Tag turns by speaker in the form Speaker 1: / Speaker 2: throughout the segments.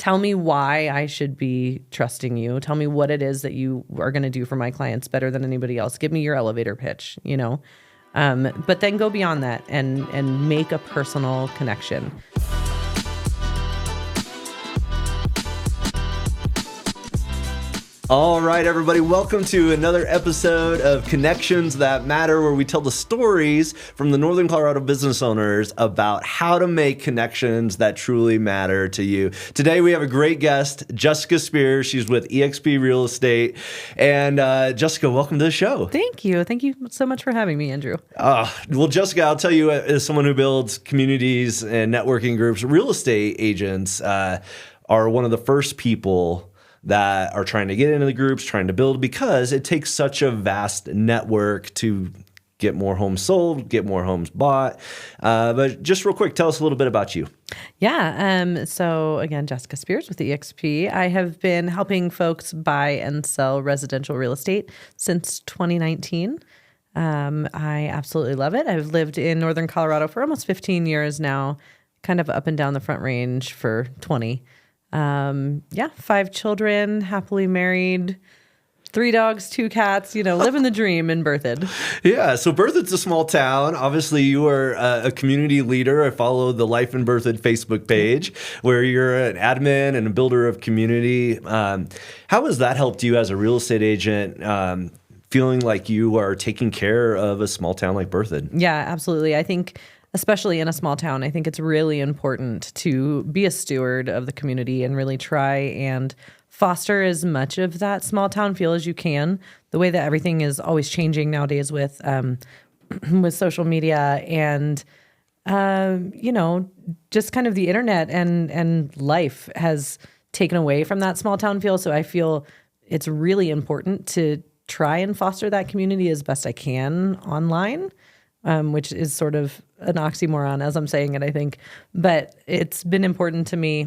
Speaker 1: Tell me why I should be trusting you. Tell me what it is that you are going to do for my clients better than anybody else. Give me your elevator pitch, but then go beyond that and make a personal connection.
Speaker 2: All right, everybody, welcome to another episode of Connections That Matter, where we tell the stories from the Northern Colorado business owners about how to make connections that truly matter to you. Today, we have a great guest, Jessica Spears. She's with eXp Real Estate. And Jessica, welcome to the show.
Speaker 1: Thank you. Thank you so much for having me, Andrew.
Speaker 2: Well, Jessica, I'll tell you, as someone who builds communities and networking groups, real estate agents are one of the first people that are trying to get into the groups, trying to build, because it takes such a vast network to get more homes sold, get more homes bought. But just real quick, tell us a little bit about you.
Speaker 1: Yeah. So again, Jessica Spears with eXp. I have been helping folks buy and sell residential real estate since 2019. I absolutely love it. I've lived in Northern Colorado for almost 15 years now, kind of up and down the Front Range for 20. 5 children, happily married, 3 dogs, 2 cats, living the dream in Berthoud.
Speaker 2: Yeah. So Berthoud's a small town. Obviously you are a community leader. I follow the Life in Berthoud Facebook page where you're an admin and a builder of community. How has that helped you as a real estate agent, feeling like you are taking care of a small town like Berthoud? Yeah,
Speaker 1: absolutely. I think especially in a small town, I think it's really important to be a steward of the community and really try and foster as much of that small town feel as you can. The way that everything is always changing nowadays with social media and, just kind of the internet and life has taken away from that small town feel. So I feel it's really important to try and foster that community as best I can online. Which is sort of an oxymoron as I'm saying it, I think. But it's been important to me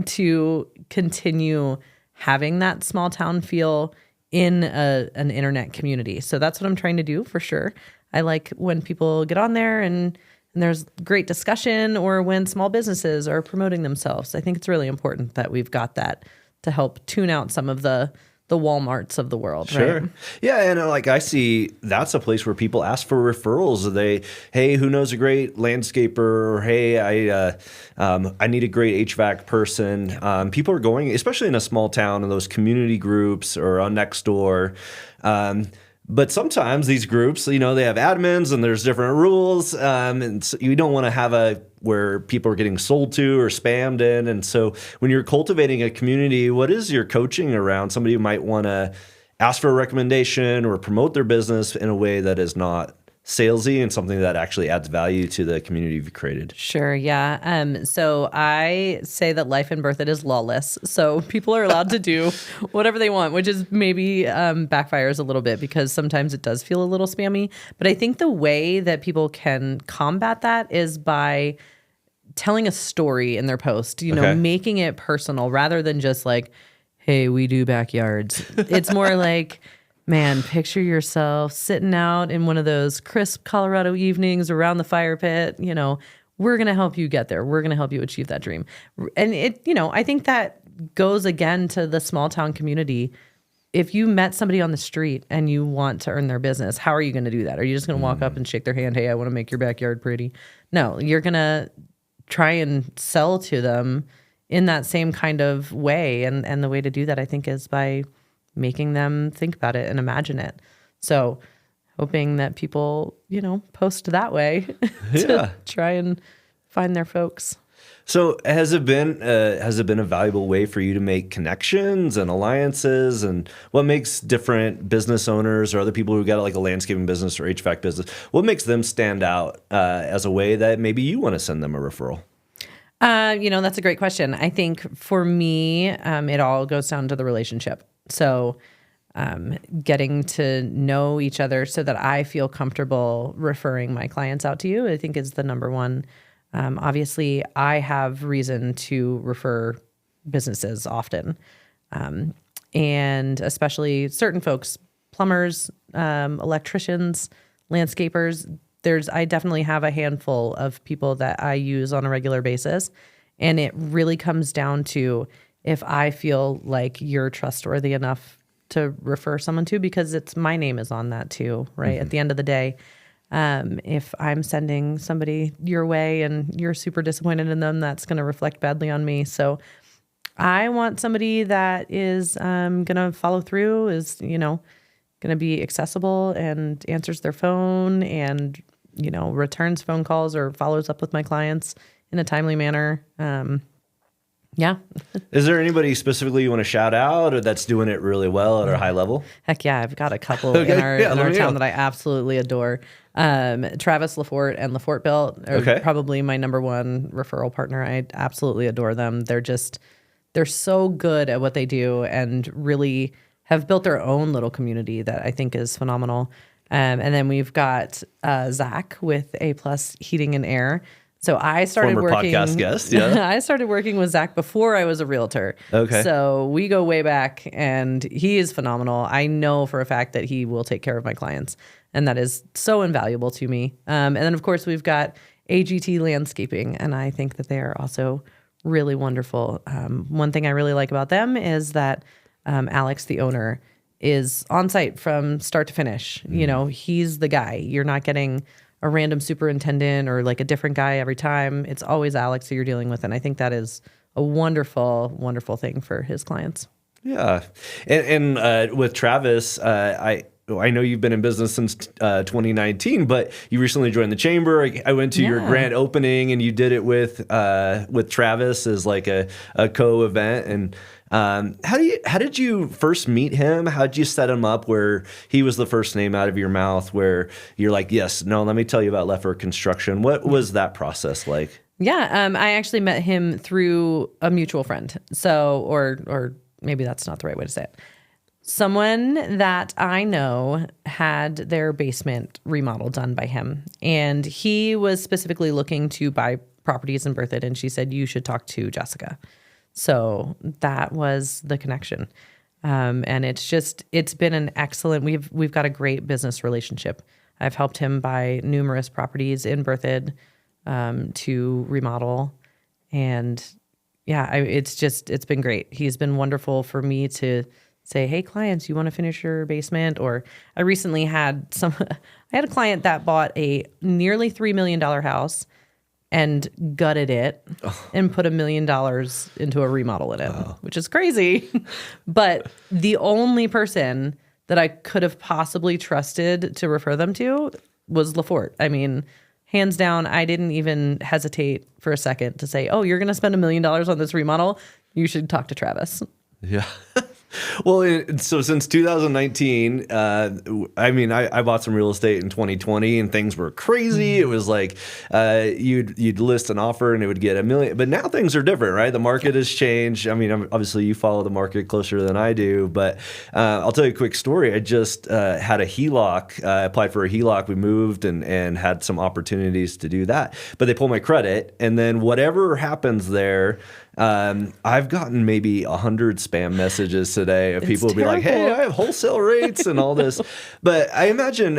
Speaker 1: to continue having that small town feel in an internet community. So that's what I'm trying to do for sure. I like when people get on there and there's great discussion, or when small businesses are promoting themselves. I think it's really important that we've got that to help tune out some of the Walmarts of the world.
Speaker 2: Sure.
Speaker 1: Right?
Speaker 2: Yeah. And I see that's a place where people ask for referrals. Hey, who knows a great landscaper? Or, hey, I need a great HVAC person. People are going, especially in a small town, in those community groups or on Nextdoor. But sometimes these groups, they have admins and there's different rules. And so you don't want to have where people are getting sold to or spammed in. And so when you're cultivating a community, what is your coaching around somebody who might want to ask for a recommendation or promote their business in a way that is not salesy and something that actually adds value to the community you've created?
Speaker 1: Sure. Yeah. So I say that life in Berthoud is lawless. So people are allowed to do whatever they want, which is maybe backfires a little bit because sometimes it does feel a little spammy. But I think the way that people can combat that is by telling a story in their post, making it personal rather than just like, hey, we do backyards. It's more like, man, picture yourself sitting out in one of those crisp Colorado evenings around the fire pit. We're going to help you get there. We're going to help you achieve that dream. And I think that goes again to the small town community. If you met somebody on the street and you want to earn their business, how are you going to do that? Are you just going to walk up and shake their hand? Hey, I want to make your backyard pretty. No, you're going to try and sell to them in that same kind of way. And the way to do that, I think, is by making them think about it and imagine it. So hoping that people, post that way to try and find their folks.
Speaker 2: So has it been a valuable way for you to make connections and alliances? And what makes different business owners or other people who got like a landscaping business or HVAC business, what makes them stand out as a way that maybe you want to send them a referral?
Speaker 1: That's a great question. I think for me, it all goes down to the relationship. So getting to know each other so that I feel comfortable referring my clients out to you, I think is the number one. Obviously, I have reason to refer businesses often, and especially certain folks, plumbers, electricians, landscapers. I definitely have a handful of people that I use on a regular basis. And it really comes down to if I feel like you're trustworthy enough to refer someone to, because it's my name is on that too, right? At the end of the day, if I'm sending somebody your way and you're super disappointed in them, that's going to reflect badly on me. So I want somebody that is going to follow through, is, going to be accessible and answers their phone and, returns phone calls or follows up with my clients in a timely manner. Yeah.
Speaker 2: Is there anybody specifically you want to shout out or that's doing it really well at a high level?
Speaker 1: Heck yeah. I've got a couple in our town that I absolutely adore. Travis Lafort and Lafort Built are probably my number one referral partner. I absolutely adore them. They're so good at what they do and really have built their own little community that I think is phenomenal. And then we've got Zach with A+ Heating and Air. So I started
Speaker 2: Former
Speaker 1: working.
Speaker 2: Podcast guest, yeah.
Speaker 1: I started working with Zach before I was a realtor.
Speaker 2: Okay.
Speaker 1: So we go way back, and he is phenomenal. I know for a fact that he will take care of my clients, and that is so invaluable to me. And then of course we've got AGT Landscaping, and I think that they are also really wonderful. One thing I really like about them is that Alex, the owner, is on site from start to finish. He's the guy. You're not getting a random superintendent or like a different guy every time. It's always Alex who you're dealing with. And I think that is a wonderful, wonderful thing for his clients.
Speaker 2: Yeah. And with Travis, I know you've been in business since 2019, but you recently joined the chamber. I went to your grand opening, and you did it with Travis as like a co-event. And how did you first meet him? How did you set him up where he was the first name out of your mouth, where you're like, yes, no, let me tell you about Leffer Construction. What was that process like?
Speaker 1: Yeah, I actually met him through a mutual friend. So, or maybe that's not the right way to say it. Someone that I know had their basement remodel done by him, and he was specifically looking to buy properties in Berthoud, and she said, you should talk to Jessica. So that was the connection. And it's been an excellent, we've got a great business relationship. I've helped him buy numerous properties in Berthoud, to remodel, and yeah, it's been great. He's been wonderful for me to say, hey, clients, you want to finish your basement? Or I recently had I had a client that bought a nearly $3 million house and gutted it and put $1 million into a remodel in it, which is crazy. But the only person that I could have possibly trusted to refer them to was Lafort. I mean, hands down, I didn't even hesitate for a second to say, oh, you're going to spend $1 million on this remodel? You should talk to Travis.
Speaker 2: Yeah. Well, so since 2019, I bought some real estate in 2020, and things were crazy. It was like you'd list an offer and it would get $1 million. But now things are different, right? The market has changed. I mean, obviously you follow the market closer than I do, but I'll tell you a quick story. I just had a HELOC. I applied for a HELOC. We moved and had some opportunities to do that, but they pulled my credit, and then whatever happens there. I've gotten maybe 100 spam messages today of people will be like, hey, I have wholesale rates and all this. But I imagine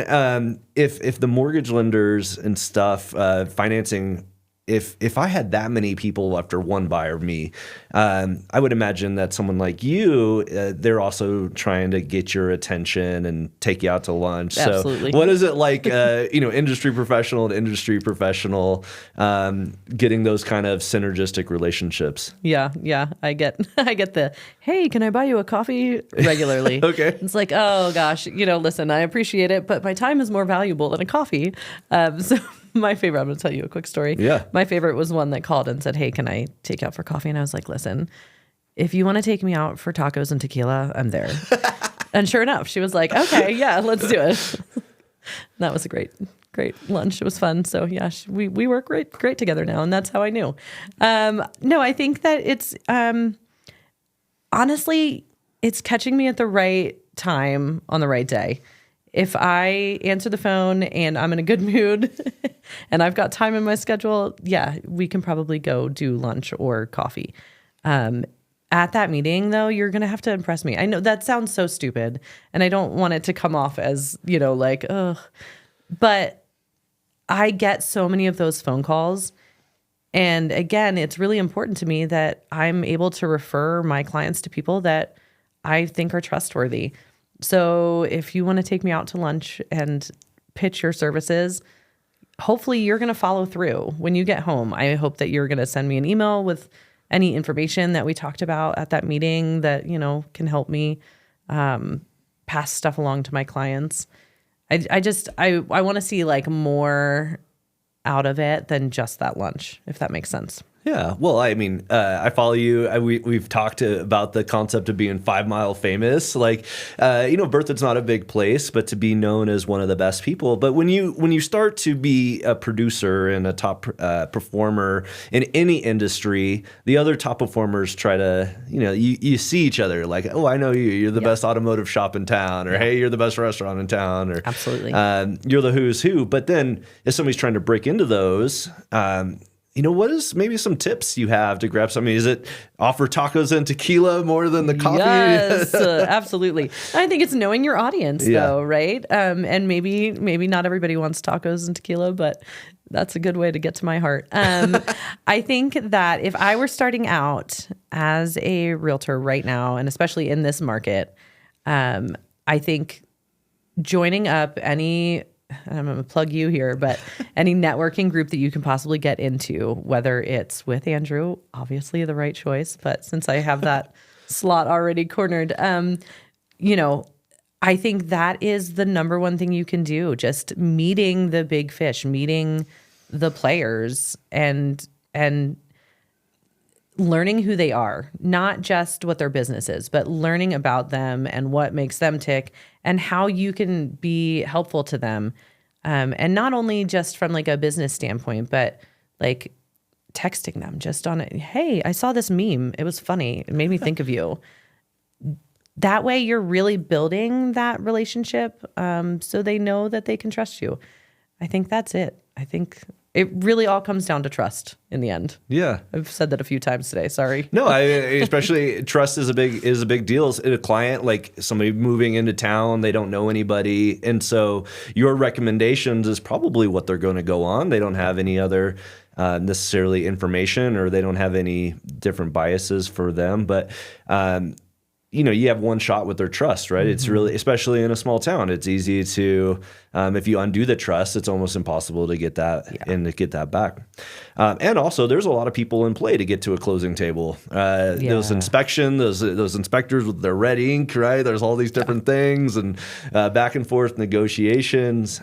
Speaker 2: if the mortgage lenders and stuff, financing, if I had that many people after one buyer, me, I would imagine that someone like you, they're also trying to get your attention and take you out to lunch.
Speaker 1: Absolutely.
Speaker 2: So what is it like, industry professional to industry professional, getting those kind of synergistic relationships?
Speaker 1: Yeah. I get the, hey, can I buy you a coffee regularly?
Speaker 2: Okay.
Speaker 1: It's like, oh gosh, listen, I appreciate it, but my time is more valuable than a coffee. So my favorite, I'm going to tell you a quick story.
Speaker 2: Yeah.
Speaker 1: My favorite was one that called and said, hey, can I take you out for coffee? And I was like, listen, if you want to take me out for tacos and tequila, I'm there. And sure enough, she was like, okay, yeah, let's do it. That was a great lunch. It was fun. So yeah, we work great together now. And that's how I knew. No, I think that it's, honestly, it's catching me at the right time on the right day. If I answer the phone and I'm in a good mood and I've got time in my schedule, yeah, we can probably go do lunch or coffee. At that meeting, though, you're going to have to impress me. I know that sounds so stupid, and I don't want it to come off as, like, ugh. But I get so many of those phone calls, And again, it's really important to me that I'm able to refer my clients to people that I think are trustworthy. So if you want to take me out to lunch and pitch your services, hopefully you're going to follow through when you get home. I hope that you're going to send me an email with any information that we talked about at that meeting that, can help me pass stuff along to my clients. I want to see like more out of it than just that lunch, if that makes sense.
Speaker 2: Yeah. Well, I mean, I follow you. We've talked about the concept of being 5 Mile famous. Like, Berthoud's not a big place, but to be known as one of the best people. But when you start to be a producer and a top performer in any industry, the other top performers try to, you see each other like, oh, I know you. You're the best automotive shop in town, or hey, you're the best restaurant in town, or
Speaker 1: absolutely,
Speaker 2: you're the who's who. But then if somebody's trying to break into those, what is maybe some tips you have to grab something? Is it offer tacos and tequila more than the coffee?
Speaker 1: Yes, absolutely. I think it's knowing your audience, though, right? And maybe not everybody wants tacos and tequila, but that's a good way to get to my heart. I think that if I were starting out as a realtor right now, and especially in this market, I think joining up any... I'm going to plug you here, but any networking group that you can possibly get into, whether it's with Andrew, obviously the right choice, but since I have that slot already cornered, I think that is the number one thing you can do. Just meeting the big fish, meeting the players and learning who they are, not just what their business is, but learning about them and what makes them tick and how you can be helpful to them. And not only just from like a business standpoint, but like texting them just on it. Hey, I saw this meme. It was funny. It made me think of you. That way you're really building that relationship. So they know that they can trust you. I think that's it. I think it really all comes down to trust in the end.
Speaker 2: Yeah.
Speaker 1: I've said that a few times today. Sorry.
Speaker 2: No, especially trust is a big deal. A client, like somebody moving into town, they don't know anybody. And so your recommendations is probably what they're going to go on. They don't have any other necessarily information, or they don't have any different biases for them. But you have one shot with their trust, right? Mm-hmm. It's really, especially in a small town, it's easy to, if you undo the trust, it's almost impossible to get that and to get that back. And also, there's a lot of people in play to get to a closing table. Those those inspectors with their red ink, right? There's all these different things and back and forth negotiations.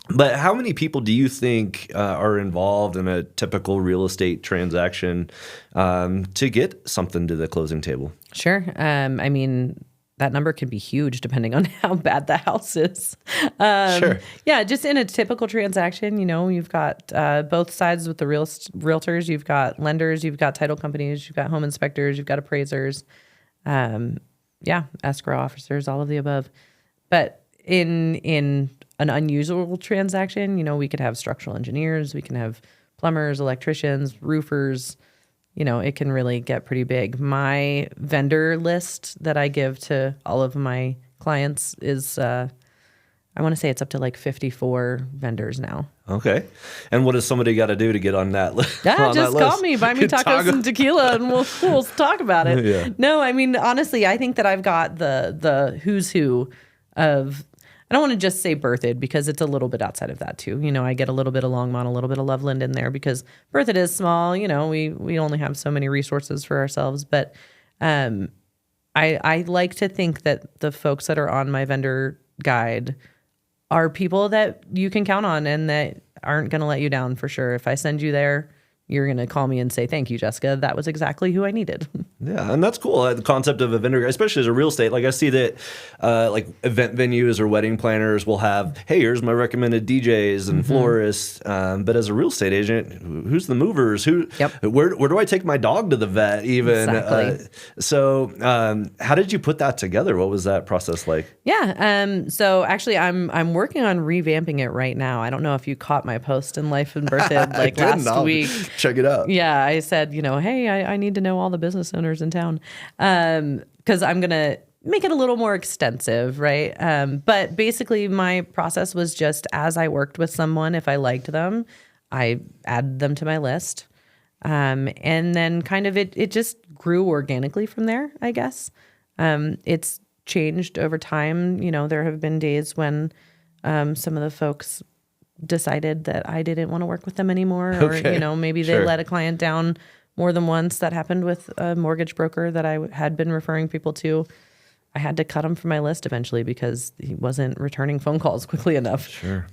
Speaker 2: But how many people do you think are involved in a typical real estate transaction to get something to the closing table?
Speaker 1: Sure. I mean, that number can be huge depending on how bad the house is.
Speaker 2: Sure.
Speaker 1: Yeah, just in a typical transaction, you've got both sides with the realtors. You've got lenders, you've got title companies, you've got home inspectors, you've got appraisers, escrow officers, all of the above. But in an unusual transaction, we could have structural engineers, we can have plumbers, electricians, roofers. It can really get pretty big. My vendor list that I give to all of my clients is, I want to say it's up to like 54 vendors now.
Speaker 2: Okay. And what does somebody got to do to get on that list?
Speaker 1: Yeah, just call me, buy me tacos and tequila, and we'll talk about it.
Speaker 2: Yeah.
Speaker 1: No, I mean, honestly, I think that I've got the who's who of, I don't want to just say Berthoud because it's a little bit outside of that too. I get a little bit of Longmont, a little bit of Loveland in there because Berthoud is small. We only have so many resources for ourselves. But I like to think that the folks that are on my vendor guide are people that you can count on and that aren't going to let you down for sure. If I send you there, you're going to call me and say, thank you, Jessica. That was exactly who I needed.
Speaker 2: Yeah, and that's cool. The concept of a vendor, especially as a real estate, like I see that like event venues or wedding planners will have, hey, here's my recommended DJs and florists. But as a real estate agent, who's the movers? Where do I take my dog to the vet even?
Speaker 1: Exactly.
Speaker 2: So how did you put that together? What was that process like?
Speaker 1: Yeah. So actually, I'm working on revamping it right now. I don't know if you caught my post in Life in Berthoud like last week.
Speaker 2: Check it out.
Speaker 1: Yeah, I said, hey, I need to know all the business owners in town because I'm going to make it a little more extensive, right? But basically, my process was just as I worked with someone, if I liked them, I added them to my list. And then kind of it just grew organically from there, I guess. It's changed over time. There have been days when some of the folks decided that I didn't want to work with them anymore, or, maybe they let a client down more than once. That happened with a mortgage broker that I had been referring people to. I had to cut him from my list eventually because he wasn't returning phone calls quickly enough.
Speaker 2: Sure.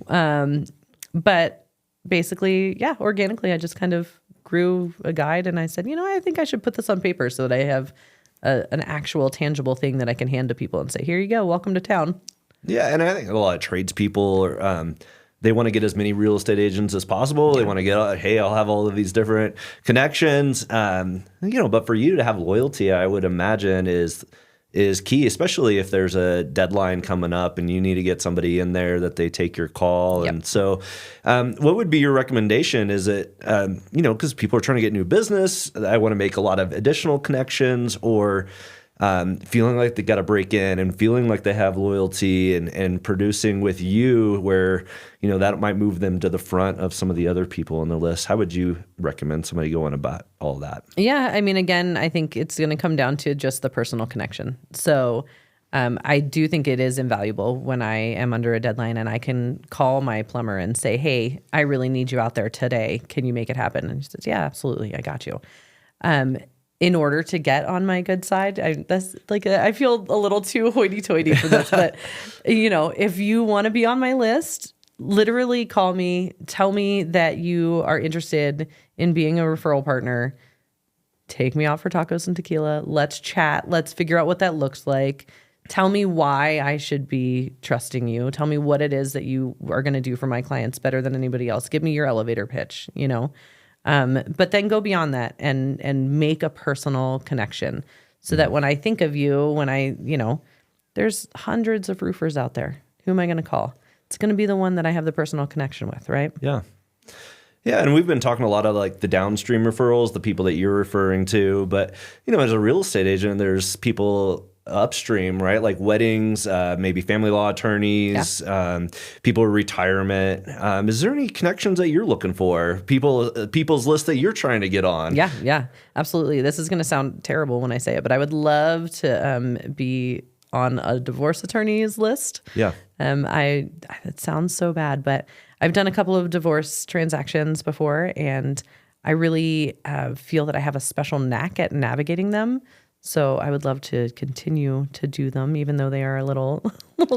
Speaker 1: But basically, yeah, organically, I just kind of grew a guide and I said, I think I should put this on paper so that I have an actual tangible thing that I can hand to people and say, here you go, welcome to town.
Speaker 2: Yeah, and I think a lot of tradespeople, they want to get as many real estate agents as possible. Yeah. They want to get, hey, I'll have all of these different connections. But for you to have loyalty, I would imagine is key, especially if there's a deadline coming up and you need to get somebody in there that they take your call. Yep. And so what would be your recommendation? Is it, because people are trying to get new business, I want to make a lot of additional connections, or feeling like they got to break in and feeling like they have loyalty and producing with you where, that might move them to the front of some of the other people on the list. How would you recommend somebody going about all that?
Speaker 1: Yeah. I mean, again, I think it's going to come down to just the personal connection. So I do think it is invaluable when I am under a deadline and I can call my plumber and say, hey, I really need you out there today. Can you make it happen? And he says, yeah, absolutely. I got you. In order to get on my good side, I feel a little too hoity-toity for this, but if you want to be on my list, literally call me, tell me that you are interested in being a referral partner, take me out for tacos and tequila, let's chat, let's figure out what that looks like. Tell me why I should be trusting you. Tell me what it is that you are going to do for my clients better than anybody else. Give me your elevator pitch, But then go beyond that and make a personal connection so that when I think of you, there's hundreds of roofers out there. Who am I going to call? It's going to be the one that I have the personal connection with, right?
Speaker 2: Yeah. Yeah, and we've been talking a lot of like the downstream referrals, the people that you're referring to. But, as a real estate agent, there's people upstream, right? Like weddings, maybe family law attorneys, people in retirement. Is there any connections that you're looking for? People's list that you're trying to get on?
Speaker 1: Yeah, absolutely. This is going to sound terrible when I say it, but I would love to be on a divorce attorney's list.
Speaker 2: Yeah.
Speaker 1: It sounds so bad, but I've done a couple of divorce transactions before, and I really feel that I have a special knack at navigating them. So I would love to continue to do them, even though they are a little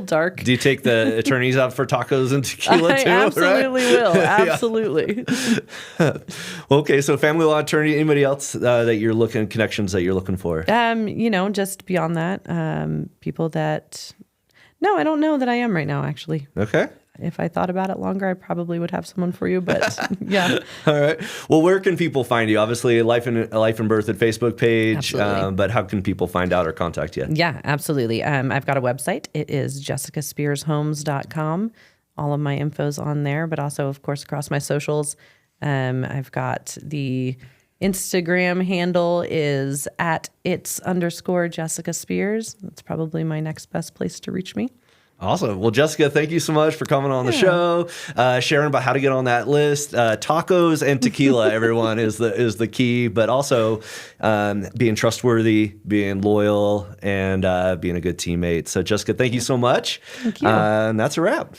Speaker 1: dark.
Speaker 2: Do you take the attorneys out for tacos and tequila too?
Speaker 1: I absolutely will. Absolutely.
Speaker 2: Okay, so family law attorney. Anybody else connections that you're looking for?
Speaker 1: Just beyond that, people that. No, I don't know that I am right now. Actually.
Speaker 2: Okay.
Speaker 1: If I thought about it longer, I probably would have someone for you, but yeah.
Speaker 2: All right. Well, where can people find you? Obviously, Life and Birth at Facebook page, but how can people find out or contact you?
Speaker 1: Yeah, absolutely. I've got a website. It is jessicaspearshomes.com. All of my info's on there, but also, of course, across my socials. I've got the Instagram handle is at @it's_Jessica Spears. That's probably my next best place to reach me.
Speaker 2: Awesome. Well, Jessica, thank you so much for coming on the show, sharing about how to get on that list. Tacos and tequila, everyone, is the key, but also being trustworthy, being loyal, and being a good teammate. So, Jessica, thank you so much.
Speaker 1: Thank you.
Speaker 2: And that's a wrap.